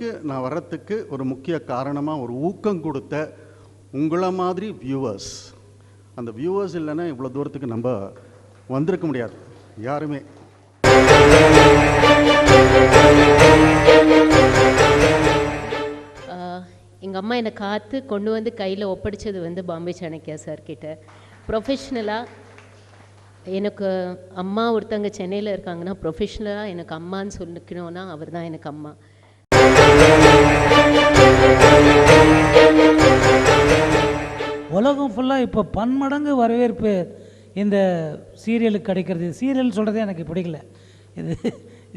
அளவுக்கு நான் வர்றதுக்கு ஒரு முக்கிய காரணமாக ஒரு ஊக்கம் கொடுத்த உங்களை மாதிரி வியூவர்ஸ். அந்த வியூவர்ஸ் இல்லைன்னா இவ்வளோ தூரத்துக்கு நம்ம வந்திருக்க முடியாது யாருமே. எங்கள் அம்மா என்னை காத்து கொண்டு வந்து கையில் ஒப்படைச்சது வந்து பாம்பே சாணக்கியா சார் கிட்ட. ப்ரொஃபஷ்னலாக எனக்கு அம்மா ஒருத்தங்க சென்னையில் இருக்காங்கன்னா ப்ரொஃபஷ்னலாக எனக்கு அம்மான்னு சொல்லிக்கணும்னா அவர் தான் எனக்கு அம்மா. உலகம் ஃபுல்லாக இப்போ பன்மடங்கு வரவேற்பு இந்த சீரியலுக்கு கிடைக்கிறது. சீரியல் சொல்கிறதே எனக்கு பிடிக்கல. இது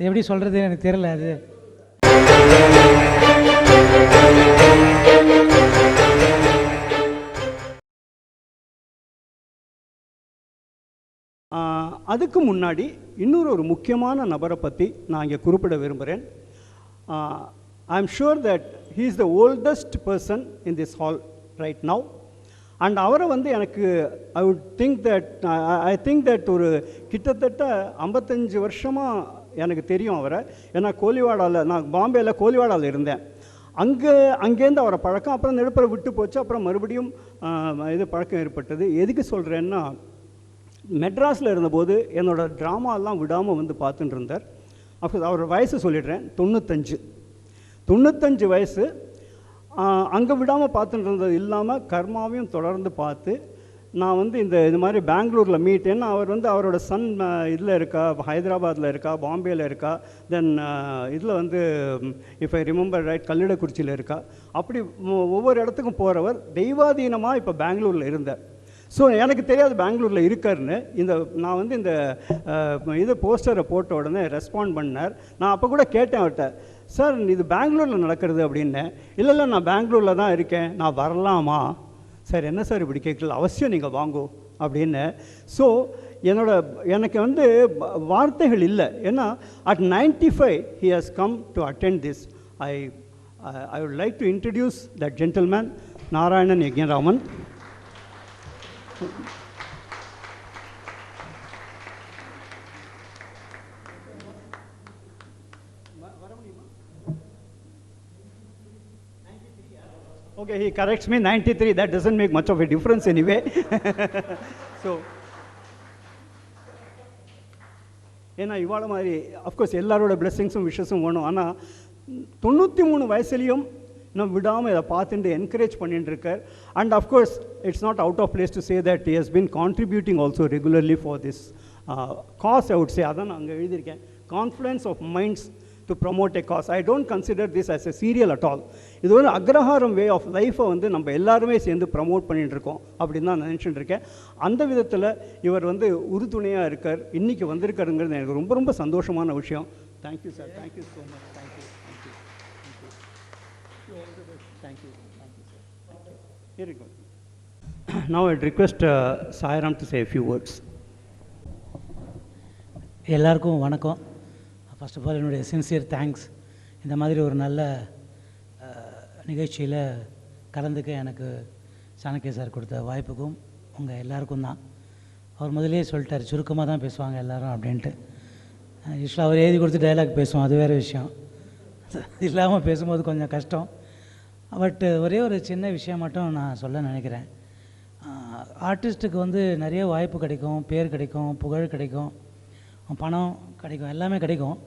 எப்படி சொல்கிறது எனக்கு தெரியல. அது அதுக்கு முன்னாடி இன்னொரு முக்கியமான நபரை பற்றி நான் இங்கே குறிப்பிட விரும்புகிறேன். I am sure that he is the oldest person in this hall right now. And அவரை வந்து எனக்கு ஐ திங்க் தட் ஒரு கிட்டத்தட்ட 55 வருஷமாக எனக்கு தெரியும் அவரை. ஏன்னா கோலிவாடாவில், நான் பாம்பேயில் கோலிவாடாவில் இருந்தேன். அங்கேருந்து அவரை பழக்கம். அப்புறம் நெடுப்பரை விட்டு போச்சு. அப்புறம் மறுபடியும் இது பழக்கம் ஏற்பட்டது. எதுக்கு சொல்கிறேன்னா, மெட்ராஸில் இருந்தபோது என்னோடய ட்ராமாலாம் விடாமல் வந்து பார்த்துட்டு இருந்தார். அப்போ அவர் வயசு சொல்லிடுறேன், 95 வயசு. அங்கே விடாமல் பார்த்துட்டு இருந்தது இல்லாமல் கர்மாவையும் தொடர்ந்து பார்த்து நான் வந்து இது மாதிரி பெங்களூரில் மீட். ஏன்னா அவர் வந்து அவரோட சன் இதில் இருக்கா, ஹைதராபாத்தில் இருக்கா, பாம்பேயில் இருக்கா, தென் இதில் வந்து இஃப் ஐ ரிமெம்பர் ரைட் கல்லிடக்குறிச்சியில் இருக்கா. அப்படி ஒவ்வொரு இடத்துக்கும் போகிறவர் தெய்வாதீனமாக இப்போ பெங்களூரில் இருந்தார். ஸோ எனக்கு தெரியாது பெங்களூரில் இருக்காருன்னு. நான் வந்து இது போஸ்டரை போட்ட உடனே ரெஸ்பாண்ட் பண்ணார். நான் அப்போ கூட கேட்டேன் அவர்கிட்ட, சார் இது பெங்களூரில் நடக்கிறது அப்படின்னு. இல்லை நான் பெங்களூரில் தான் இருக்கேன், நான் வரலாமா? சார் என்ன சார் இப்படி கேட்கல, அவசியம் நீங்கள் வாங்கோ அப்படின்னு. ஸோ எனக்கு வந்து வார்த்தைகள் இல்லை. ஏன்னா at 95 he has come to attend this. I would like to introduce that gentleman, Narayanan Yagnyaraman. Okay, he corrects me, 93. That doesn't make much of a difference anyway. So, ஏன்னா இவாள மாதிரி அஃப்கோர்ஸ் எல்லாரோட பிளெஸ்ஸிங்ஸும் விஷஸும் வேணும். ஆனால் 93 வயசுலேயும் நம்ம விடாமல் இதை பார்த்துட்டு என்கரேஜ் பண்ணிட்டு இருக்கார். And of course it's not out of place to say that he has been contributing also regularly for this cause. I would say, அதான் நான் அங்கே எழுதியிருக்கேன், confluence of minds to promote a cause. I don't consider this as a serial at all. இது ஒரு அக்ரஹாரம் way of லைஃப்பை வந்து நம்ம எல்லாருமே சேர்ந்து ப்ரமோட் பண்ணிகிட்டு இருக்கோம் அப்படின்னு தான் நினச்சிட்டு இருக்கேன். அந்த விதத்தில் இவர் வந்து உறுதுணையாக இருக்கார், இன்றைக்கி வந்திருக்காருங்கிறது எனக்கு ரொம்ப ரொம்ப சந்தோஷமான விஷயம். Thank you sir, thank you so much. Thank you sir. Here you go. Now I'd request Sairam to say a few words. எல்லாருக்கும் வணக்கம். ஃபர்ஸ்ட் ஆஃப் ஆல் என்னுடைய சின்சியர் தேங்க்ஸ். இந்த மாதிரி ஒரு நல்ல நிகழ்ச்சியில் கலந்துக்க எனக்கு சாணக்கிய சார் கொடுத்த வாய்ப்புக்கும் உங்கள் எல்லாருக்கும் தான். அவர் முதலே சொல்லிட்டார், சுருக்கமாக தான் பேசுவாங்க எல்லோரும் அப்படின்ட்டு. யூஸ்வலாக அவர் எழுதி கொடுத்து டைலாக் பேசுவோம், அது வேறு விஷயம். இல்லாமல் பேசும்போது கொஞ்சம் கஷ்டம். பட் ஒரே ஒரு சின்ன விஷயம் மட்டும் நான் சொல்ல நினைக்கிறேன். ஆர்டிஸ்ட்டுக்கு வந்து நிறைய வாய்ப்பு கிடைக்கும், பேர் கிடைக்கும், புகழ் கிடைக்கும், பணம் கிடைக்கும், எல்லாமே கிடைக்கும்.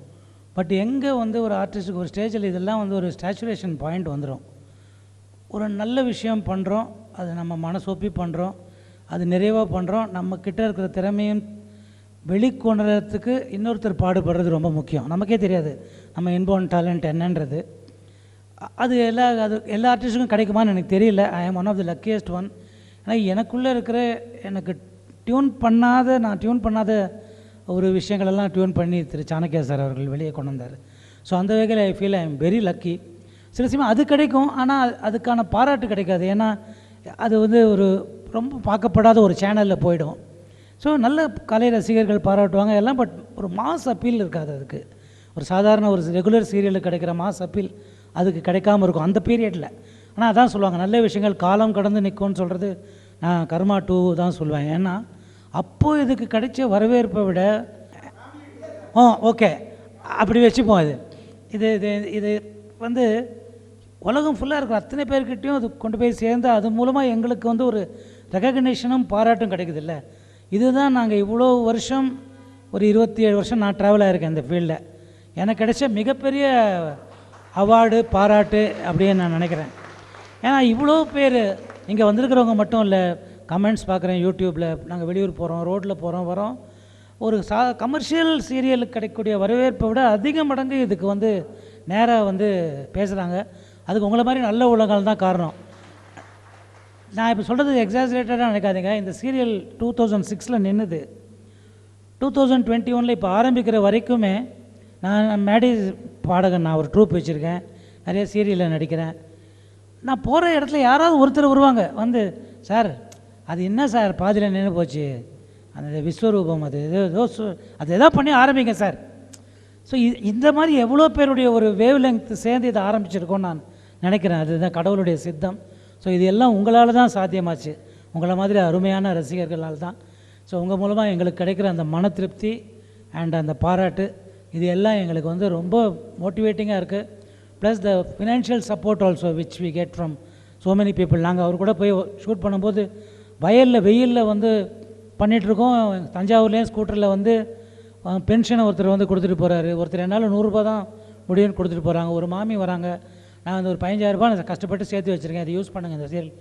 பட் எங்கே வந்து ஒரு ஆர்டிஸ்ட்டுக்கு ஒரு ஸ்டேஜில் இதெல்லாம் வந்து ஒரு ஸ்டேச்சுரேஷன் பாயிண்ட் வந்துடும். ஒரு நல்ல விஷயம் பண்ணுறோம், அது நம்ம மனசொப்பி பண்ணுறோம், அது நிறைவாக பண்ணுறோம், நம்மக்கிட்ட இருக்கிற திறமையும் வெளிக்கொணரத்துக்கு இன்னொருத்தர் பாடுபடுறது ரொம்ப முக்கியம். நமக்கே தெரியாது நம்ம இன்போன் டேலண்ட் என்னன்றது. அது எல்லா ஆர்டிஸ்ட்டுக்கும் கிடைக்குமான்னு எனக்கு தெரியல. I am one of the luckiest one. ஏன்னா எனக்குள்ளே இருக்கிற எனக்கு நான் டியூன் பண்ணாத ஒரு விஷயங்களெல்லாம் டியூன் பண்ணி திரு சாணக்கியா சார் அவர்கள் வெளியே கொண்டு வந்தார். ஸோ அந்த வகையில் I feel I am very lucky. சில சமயம் அது கிடைக்கும், ஆனால் அதுக்கான பாராட்டு கிடைக்காது. ஏன்னா அது வந்து ஒரு ரொம்ப பார்க்கப்படாத ஒரு சேனலில் போயிடும். ஸோ நல்ல கலை ரசிகர்கள் பாராட்டுவாங்க எல்லாம், பட் ஒரு மாஸ் அப்பீல் இருக்காது அதுக்கு. ஒரு சாதாரண ஒரு ரெகுலர் சீரியலுக்கு கிடைக்கிற மாஸ் அப்பீல் அதுக்கு கிடைக்காமல் இருக்கும் அந்த பீரியடில். ஆனால் அதான் சொல்லுவாங்க, நல்ல விஷயங்கள் காலம் கடந்து நிற்கும்னு சொல்கிறது நான் கர்மா 2 தான் சொல்லுவேன். ஏன்னா அப்போது இதுக்கு கிடைச்ச வரவேற்பை விட ஓகே அப்படி வச்சுப்போம். இது இது இது இது வந்து உலகம் ஃபுல்லாக இருக்கிற அத்தனை பேர்கிட்டையும் அது கொண்டு போய் சேர்ந்து அது மூலமாக எங்களுக்கு வந்து ஒரு ரெகக்னேஷனும் பாராட்டும் கிடைக்குது இல்லை. இதுதான் நாங்கள் இவ்வளோ வருஷம் ஒரு 27 வருஷம் நான் ட்ராவல் ஆகிருக்கேன் இந்த ஃபீல்டில். எனக்கு கிடைச்ச மிகப்பெரிய அவார்டு பாராட்டு அப்படின்னு நான் நினைக்கிறேன். ஏன்னா இவ்வளோ பேர் இங்கே வந்திருக்கிறவங்க மட்டும் இல்லை, கமெண்ட்ஸ் பார்க்குறேன் யூடியூப்பில், நாங்கள் வெளியூர் போகிறோம், ரோட்டில் போகிறோம் வரோம், ஒரு கமர்ஷியல் சீரியலுக்கு கிடைக்கக்கூடிய வரவேற்பை விட அதிக மடங்கு இதுக்கு வந்து நேராக வந்து பேசுகிறாங்க. அதுக்கு உங்களை மாதிரி நல்ல உள்ளங்கள் தான் காரணம். நான் இப்போ சொல்கிறது எக்ஸாஜரேட்டடாக நினைக்காதீங்க. இந்த சீரியல் 2006 நின்றுது. 2021 இப்போ ஆரம்பிக்கிற வரைக்குமே நான் மேடை பாடகன், நான் ஒரு ட்ரூப் வச்சுருக்கேன், நிறைய சீரியலில் நடிக்கிறேன். நான் போகிற இடத்துல யாராவது ஒருத்தர் வருவாங்க வந்து, சார் அது என்ன சார் பாதியில் நின்று போச்சு, அந்த விஸ்வரூபம் அது அது எதோ பண்ணி ஆரம்பிங்க சார். ஸோ இந்த மாதிரி எவ்வளோ பேருடைய ஒரு வேவ் லெங்க் சேர்ந்து இதை ஆரம்பிச்சிருக்கோன்னு நான் நினைக்கிறேன். அதுதான் கடவுளுடைய சித்தம். ஸோ இது எல்லாம் உங்களால் தான் சாத்தியமாச்சு, உங்களை மாதிரி அருமையான ரசிகர்களால் தான். ஸோ உங்கள் மூலமாக எங்களுக்கு கிடைக்கிற அந்த மன திருப்தி அண்ட் அந்த பாராட்டு இது எல்லாம் எங்களுக்கு வந்து ரொம்ப மோட்டிவேட்டிங்காக இருக்குது. Plus the financial support also which we get from so many people. நாங்கள் அவர் கூட போய் ஷூட் பண்ணும்போது வயலில் வெயிலில் வந்து பண்ணிகிட்ருக்கோம். தஞ்சாவூர்லேயும் ஸ்கூட்டரில் வந்து பென்ஷனை ஒருத்தர் வந்து கொடுத்துட்டு போகிறாரு, ஒருத்தர் என்னால் 100 ரூபா தான் முடியும்னு கொடுத்துட்டு போகிறாங்க, ஒரு மாமி வராங்க, நான் வந்து ஒரு 15,000 ரூபாய் நான் கஷ்டப்பட்டு சேர்த்து வச்சுருக்கேன், அதை யூஸ் பண்ணுங்கள் இந்த சீரியல்.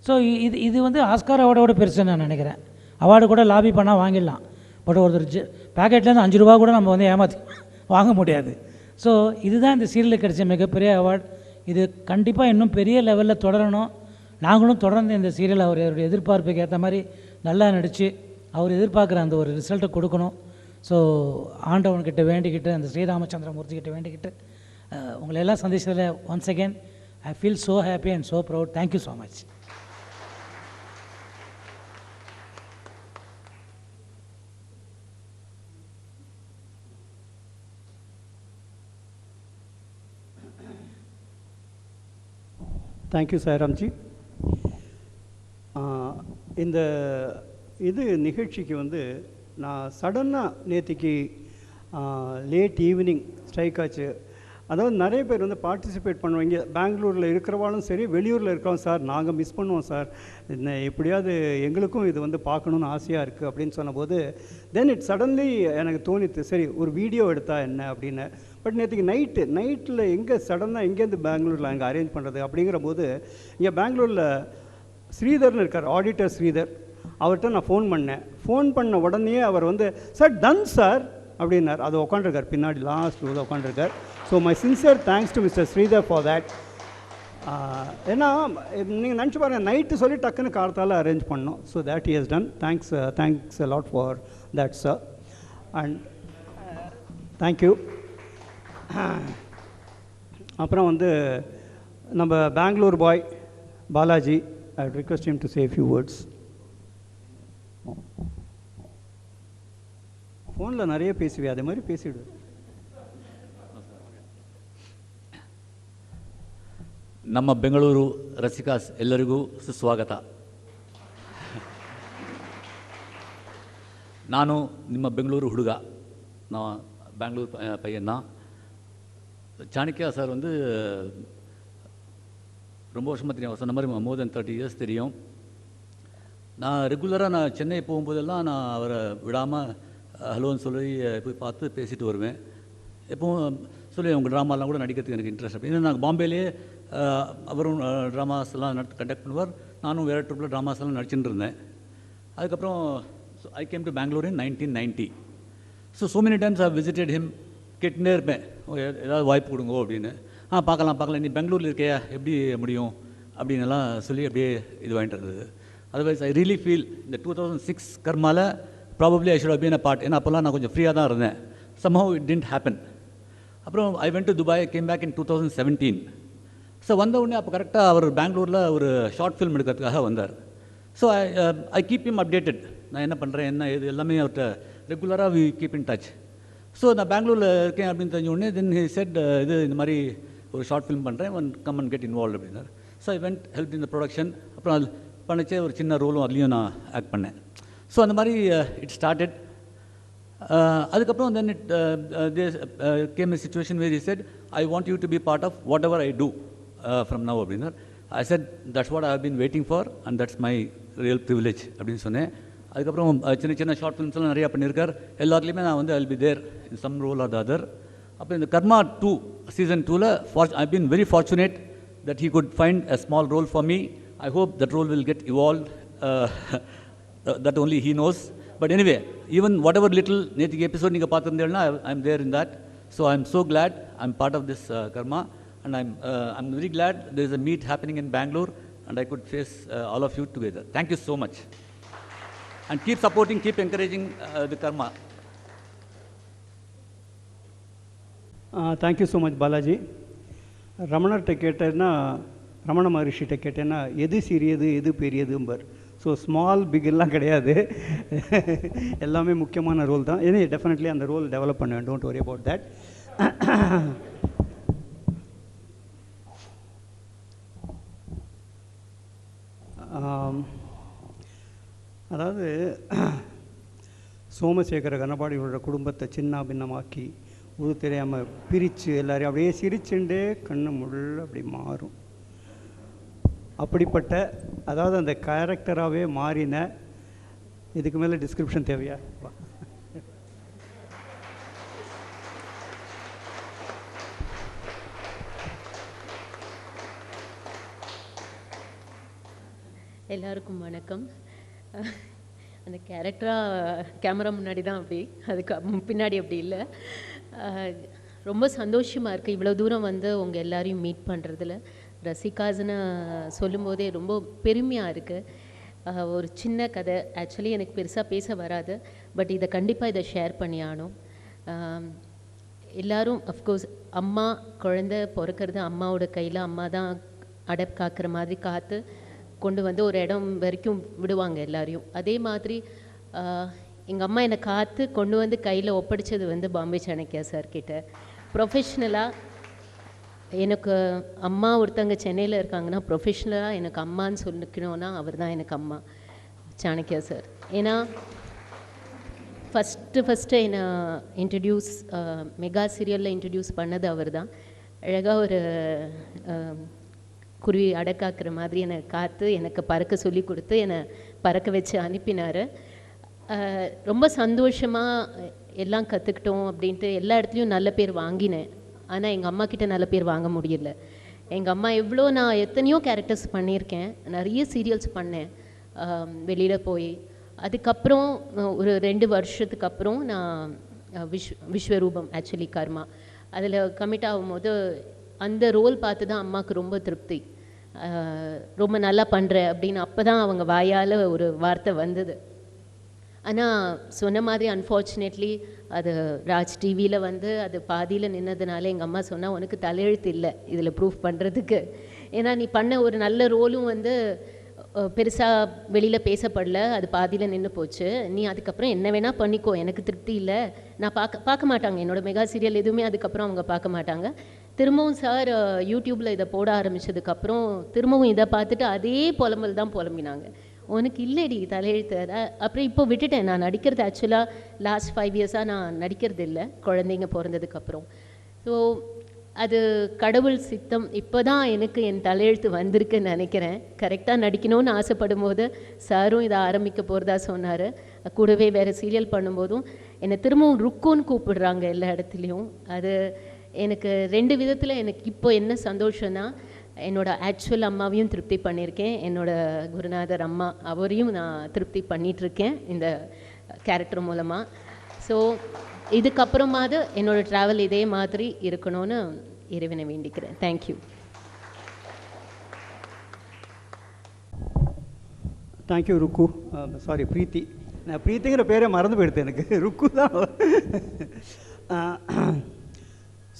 ஸோ இது வந்து ஆஸ்கார் அவார்டோட பெருசுன்னு நான் நினைக்கிறேன். அவார்டு கூட லாபி பண்ணால் வாங்கிடலாம், பட் ஒருத்தர் பேக்கெட்லேருந்து 5 ரூபா கூட நம்ம வந்து ஏமாற்றி வாங்க முடியாது. ஸோ இதுதான் இந்த சீரியலுக்கு கிடைச்ச மிகப்பெரிய அவார்டு. இது கண்டிப்பாக இன்னும் பெரிய லெவலில் தொடரணும். நாங்களும் தொடர்ந்து இந்த சீரியல் அவருடைய எதிர்பார்ப்புக்கு ஏற்ற மாதிரி நல்லா நடித்து அவர் எதிர்பார்க்குற அந்த ஒரு ரிசல்ட்டை கொடுக்கணும். ஸோ ஆண்டவன்கிட்ட வேண்டிக்கிட்டு, அந்த ஸ்ரீராமச்சந்திர மூர்த்திக்கிட்ட வேண்டிக்கிட்டு உங்களை எல்லாம் சந்திச்சதில் once again I feel so happy and so proud. Thank you so much. Thank you Sairamji. இந்த நிகழ்ச்சிக்கு வந்து நான் சடனாக நேற்றுக்கு லேட் ஈவினிங் ஸ்ட்ரைக் ஆச்சு. அதாவது நிறைய பேர் வந்து பார்ட்டிசிபேட் பண்ணுவாங்க, பெங்களூரில் இருக்கிறவாலும் சரி வெளியூரில் இருக்கிறோம், சார் நாங்கள் மிஸ் பண்ணுவோம் சார், எப்படியாவது எங்களுக்கும் இது வந்து பார்க்கணுன்னு ஆசையாக இருக்குது அப்படின்னு சொன்னபோது தென் இட் சடன்லி எனக்கு தோணித்து, சரி ஒரு வீடியோ எடுத்தால் என்ன அப்படின்னு. பட் நேற்றுக்கு நைட்டில் எங்கே சடனாக எங்கேருந்து பெங்களூரில் அங்கே அரேஞ்ச் பண்ணுறது அப்படிங்கிற போது இங்கே பெங்களூரில் ஸ்ரீதர்னு இருக்கார், ஆடிட்டர் ஸ்ரீதர், அவர்கிட்ட நான் ஃபோன் பண்ண உடனே அவர் வந்து சார் டன் சார் அப்படின்னார். அது உட்காண்டிருக்கார் பின்னாடி லாஸ்ட் ரோவில் உட்காண்டிருக்கார். So my sincere thanks to mister Sridhar for that. ஏன்னா நீங்கள் நினச்சி பாருங்கள், நைட்டு சொல்லி டக்குன்னு காலத்தால் அரேஞ்ச் பண்ணோம். So that he has done. Thanks a lot for that sir. And thank you. அப்புறம் வந்து நம்ம Bangalore boy Balaji, I request him to say a few words. ஃபோனில் நிறைய பேசுவே, அதே மாதிரி பேசிவிடு. ನಮ್ಮ ಬೆಂಗಳೂರು ರಸಿಕಾಸ್ ಎಲ್ಲರಿಗೂ ಸುಸ್ವಾಗತ. ನಾನು ನಿಮ್ಮ ಬೆಂಗಳೂರು ಹುಡುಗ, நான் பெங்களூர் பையன் தான். சாணக்கியா சார் வந்து ரொம்ப வருஷமாக தெரியும், சொன்ன மாதிரி மோர் தென் 30 இயர்ஸ் தெரியும். நான் ரெகுலராக நான் சென்னை போகும்போதெல்லாம் நான் அவரை விடாமல் ஹலோன்னு சொல்லி போய் பார்த்து பேசிட்டு வருவேன். எப்போவும் சொல்லி உங்கள் ட்ராமாலாம் கூட நடிக்கிறதுக்கு எனக்கு இன்ட்ரெஸ்ட். அப்படின்னு நாங்கள் பாம்பேலேயே அவரும் ட்ராமாஸ் எல்லாம் கண்டக்ட் பண்ணுவார், நானும் வேறு ட்ரூப்பில் ட்ராமாஸ் எல்லாம் நடிச்சுட்டு இருந்தேன். அதுக்கப்புறம் I came to Bangalore in 1990. So many times I visited him. கேட்டுனே இருப்பேன், ஏதாவது வாய்ப்பு கொடுங்கோ அப்படின்னு. பார்க்கலாம் நீ பெங்களூரில் இருக்கையா, எப்படி முடியும் அப்படின்னு எல்லாம் சொல்லி அப்படியே இது வாங்கிட்டு இருந்தது. அதர்வைஸ் ஐ ரியலி ஃபீல் இந்த 2006 கர்மாவில் probably I should have been a part. ஏன்னா அப்போல்லாம் நான் கொஞ்சம் ஃப்ரீயாக தான் இருந்தேன். somehow it didn't happen. அப்புறம் I went to Dubai, came back in 2017. So வந்த உடனே அப்போ கரெக்டாக அவர் பெங்களூரில் ஒரு ஷார்ட் ஃபிலிம் எடுக்கிறதுக்காக வந்தார். So I keep him updated, நான் என்ன பண்ணுறேன் என்ன இது எல்லாமே அவர்கிட்ட ரெகுலராக we keep in touch. So நான் பெங்களூரில் இருக்கேன் அப்படின்னு தெரிஞ்ச உடனே தென் ஹி செட் இந்த மாதிரி ஒரு ஷார்ட் ஃபிலிம் பண்ணுறேன், கம் அண்ட் கெட் இன்வால்வ் அப்படின்னார். So I went help in the production. அப்புறம் அது பண்ணிச்சே ஒரு சின்ன ரோலும் அதுலேயும் நான் ஆக்ட் பண்ணேன். ஸோ அந்த மாதிரி இட் ஸ்டார்டட். அதுக்கப்புறம் then it there came a situation where he said, I want you to be part of whatever I do from now அப்படின்னார். I said, that's what I have been waiting for and that's my real privilege அப்படின்னு சொன்னேன். அதுக்கப்புறம் சின்ன சின்ன short ஃபிலிம்ஸ்லாம் நிறையா பண்ணியிருக்கார். எல்லாத்துலேயுமே நான் வந்து I'll be there in some role or the other. அப்போ இந்த கர்மா 2 season 2ல I've been very fortunate that he could find a small role for me. I hope that role will get evolved. That only he knows. But anyway, even whatever little நேற்றுக்கு episode நீங்கள் பார்த்துருந்தேன்னா I'm there in that. So I'm so glad I'm part of this karma, and I'm very glad there is a meet happening in Bangalore and I could face all of you together. Thank you so much. And keep supporting, keep encouraging the karma. Thank you so much Balaji. ரமணர்கிட்ட கேட்டேன்னா, ரமண மகரிஷிகிட்ட கேட்டேன்னா எது சிறியது எது பெரியதும்பர். So small big எல்லாம் கிடையாது, எல்லாமே முக்கியமான ரோல் தான். ஏன்னா டெஃபினெட்லி அந்த ரோல் டெவலப் பண்ணுவேன், டோன்ட் வரி அபவுட் தேட். அதாவது சோமசேகர கணபாடியோட குடும்பத்தை சின்ன பின்னமாக்கி உது தெரியாமல் பிரித்து எல்லாரையும் அப்படியே சிரிச்சுண்டே கண்ணு முள்ள அப்படி மாறும். அப்படிப்பட்ட, அதாவது அந்த கேரக்டராகவே மாறின, இதுக்கு மேலே டிஸ்கிரிப்ஷன் தேவையா? எல்லாருக்கும் வணக்கம். அந்த கேரக்டராக கேமரா முன்னாடி தான் அப்படி, அதுக்கு பின்னாடி அப்படி இல்லை. ரொம்ப சந்தோஷமாக இருக்குது இவ்வளோ தூரம் வந்து உங்கள் எல்லாரையும் மீட் பண்ணுறதுல. ரசிகாஸ்ன்னு சொல்லும்போதே ரொம்ப பெருமையாக இருக்குது. ஒரு சின்ன கதை, ஆக்சுவலி எனக்கு பெருசாக பேச வராது, பட் இதை கண்டிப்பாக இதை ஷேர் பண்ணி ஆகணும். எல்லோரும் அஃப்கோர்ஸ் அம்மா குழந்தை பிறக்கிறது அம்மாவோட கையில், அம்மா தான் அடப் காக்கிற மாதிரி காத்து கொண்டு வந்து ஒரு இடம் வரைக்கும் விடுவாங்க எல்லாரையும். அதே மாதிரி எங்கள் அம்மா என்னை காத்து கொண்டு வந்து கையில் ஒப்படைச்சது வந்து பாம்பே சாணக்கியா சார்கிட்ட. ப்ரொஃபஷ்னலாக எனக்கு அம்மா ஒருத்தங்க சென்னையில் இருக்காங்கன்னா ப்ரொஃபஷ்னலாக எனக்கு அம்மான்னு சொல்லிக்கணும்னா அவர் தான் எனக்கு அம்மா, சாணக்கியா சார். ஏன்னா ஃபஸ்ட்டு என்னை இன்ட்ரடியூஸ் மெகா சீரியலில் இன்ட்ரடியூஸ் பண்ணது அவர் தான். அழகாக ஒரு குருவி அடக்காக்குற மாதிரி என்னை காத்து எனக்கு பறக்க சொல்லி கொடுத்து என்னை பறக்க வச்சு அனுப்பினார். ரொம்ப சந்தோஷமாக எல்லாம் கற்றுக்கிட்டோம் அப்படின்ட்டு எல்லா இடத்துலையும் நல்ல பேர் வாங்கினேன். ஆனால் எங்கள் அம்மா கிட்ட நல்ல பேர் வாங்க முடியல. எங்கள் அம்மா நான் எத்தனையோ கேரக்டர்ஸ் பண்ணியிருக்கேன், நிறைய சீரியல்ஸ் பண்ணேன் வெளியில் போய். அதுக்கப்புறம் ஒரு 2 வருஷத்துக்கு அப்புறம் நான் விஸ்வரூபம் ஆக்சுவலி கர்மா அதில் கமிட் ஆகும்போது அந்த ரோல் பார்த்து தான் அம்மாவுக்கு ரொம்ப திருப்தி. ரொம்ப நல்லா பண்ணுற அப்படின்னு அப்போ தான் அவங்க வாயால் ஒரு வார்த்தை வந்தது. ஆனால் சொன்ன மாதிரி அன்ஃபார்ச்சுனேட்லி அது ராஜ் டிவியில் வந்து அது பாதியில் நின்னதுனால எங்கள் அம்மா சொன்னால் உனக்கு தலையெழுத்து இல்லை இதில் ப்ரூஃப் பண்ணுறதுக்கு. ஏன்னா நீ பண்ண ஒரு நல்ல ரோலும் வந்து பெருசாக வெளியில் பேசப்படல, அது பாதியில் நின்று போச்சு. நீ அதுக்கப்புறம் என்ன வேணால் பண்ணிக்கோ, எனக்கு திருப்தி இல்லை. நான் பார்க்க மாட்டாங்க என்னோடய மெகா சீரியல் எதுவுமே, அதுக்கப்புறம் அவங்க பார்க்க மாட்டாங்க. திரும்பவும் சார் யூடியூப்பில் இதை போட ஆரம்பித்ததுக்கப்புறம் திரும்பவும் இதை பார்த்துட்டு அதே புலம்பல் தான் புலம்பினாங்க, உனக்கு இல்லைடி தலையெழுத்து. அப்புறம் இப்போ விட்டுட்டேன் நான் நடிக்கிறது. ஆக்சுவலாக லாஸ்ட் 5 இயர்ஸாக நான் நடிக்கிறது இல்லை, குழந்தைங்க பிறந்ததுக்கப்புறம். ஸோ அது கடவுள் சித்தம். இப்போ தான் எனக்கு என் தலையெழுத்து வந்திருக்குன்னு நினைக்கிறேன். கரெக்டாக நடிக்கணும்னு ஆசைப்படும் போது சாரும் இதை ஆரம்பிக்க போகிறதா சொன்னார். கூடவே வேறு சீரியல் பண்ணும்போதும் என்னை திரும்பவும் ருக்குன்னு கூப்பிடுறாங்க எல்லா இடத்துலையும். அது எனக்கு 2 விதத்தில் எனக்கு இப்போ என்ன சந்தோஷம்னா, என்னோடய ஆக்சுவல் அம்மாவையும் திருப்தி பண்ணியிருக்கேன், என்னோடய குருநாதர் அம்மா அவரையும் நான் திருப்தி பண்ணிகிட்ருக்கேன் இந்த கேரக்டர் மூலமாக. ஸோ இதுக்கப்புறமாவது என்னோடய ட்ராவல் இதே மாதிரி இருக்கணும்னு இறைவனை வேண்டிக்கிறேன். தேங்க்யூ. தேங்க்யூ ருக்கு. சாரி ப்ரீத்தி, நான் ப்ரீத்திங்கிற பேரே மறந்து போயிடுது எனக்கு, ருக்கு தான்.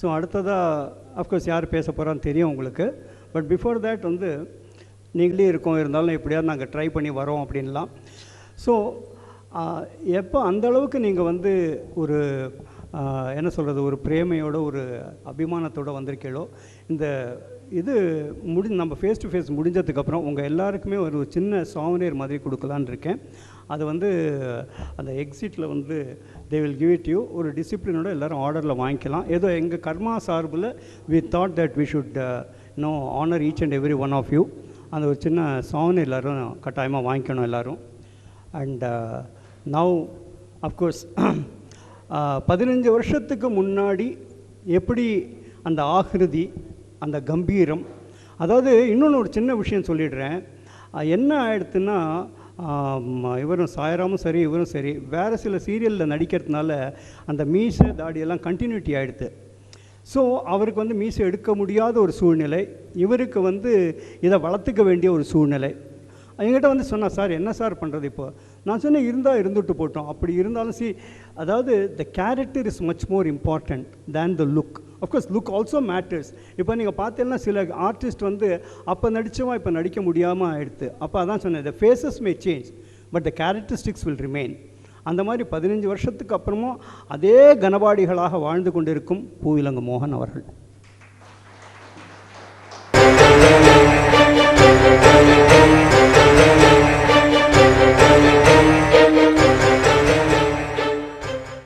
ஸோ அடுத்ததாக அஃப்கோர்ஸ் யார் பேச போகிறான்னு தெரியும் உங்களுக்கு. பட் பிஃபோர் தேட் வந்து நீங்களே இருக்கோம், இருந்தாலும் எப்படியாவது நாங்கள் ட்ரை பண்ணி வரோம் அப்படின்லாம். ஸோ எப்போ அந்தளவுக்கு நீங்கள் வந்து ஒரு என்ன சொல்கிறது, ஒரு பிரேமையோட ஒரு அபிமானத்தோடு வந்திருக்கீங்களோ, இந்த இது நம்ம ஃபேஸ் டு ஃபேஸ் முடிஞ்சதுக்கப்புறம் உங்கள் எல்லாருக்குமே ஒரு சின்ன சாவனேர் மாதிரி கொடுக்கலான்னு இருக்கேன். அது வந்து அந்த எக்ஸிட்டில் வந்து they will give it you. ஒரு டிசிப்ளினோட எல்லோரும் ஆர்டரில் வாங்கிக்கலாம். ஏதோ எங்கள் கர்மா சார்பில் we thought that we should honour each and every one of you. அந்த ஒரு சின்ன சாங் எல்லோரும் கட்டாயமாக வாங்கிக்கணும் எல்லோரும். அண்ட் நவ் அஃப்கோர்ஸ் 15 வருஷத்துக்கு முன்னாடி எப்படி அந்த ஆகிருதி, அந்த கம்பீரம், அதாவது இன்னொன்று ஒரு சின்ன விஷயம் சொல்லிடுறேன். என்ன ஆயிடுத்துன்னா, இவரும் சாயராமும் சரி இவரும் சரி வேறு சில சீரியலில் நடிக்கிறதுனால அந்த மீசை தாடியெல்லாம் கண்டினியூட்டி ஆகிடுது. ஸோ அவருக்கு வந்து மீசை எடுக்க முடியாத ஒரு சூழ்நிலை, இவருக்கு வந்து இதை வளர்த்துக்க வேண்டிய ஒரு சூழ்நிலை. என்கிட்ட வந்து சொன்னால், சார் என்ன சார் பண்ணுறது இப்போ? நான் சொன்னேன், இருந்தால் இருந்துட்டு போட்டோம். அப்படி இருந்தாலும் அதாவது the character is much more important than the look. Of course look also matters. இப்போ நீங்கள் பார்த்தீங்கன்னா சில ஆர்டிஸ்ட் வந்து அப்போ நடித்தவன் இப்போ நடிக்க முடியாமல் ஆகிடுது. அப்போ அதான் சொன்னேன், the faces may change but the characteristics will remain. அந்த மாதிரி 15 வருஷத்துக்கு அப்புறமும் அதே கனபாடிகளாக வாழ்ந்து கொண்டிருக்கும் பூவிலங்கு மோகன் அவர்கள்.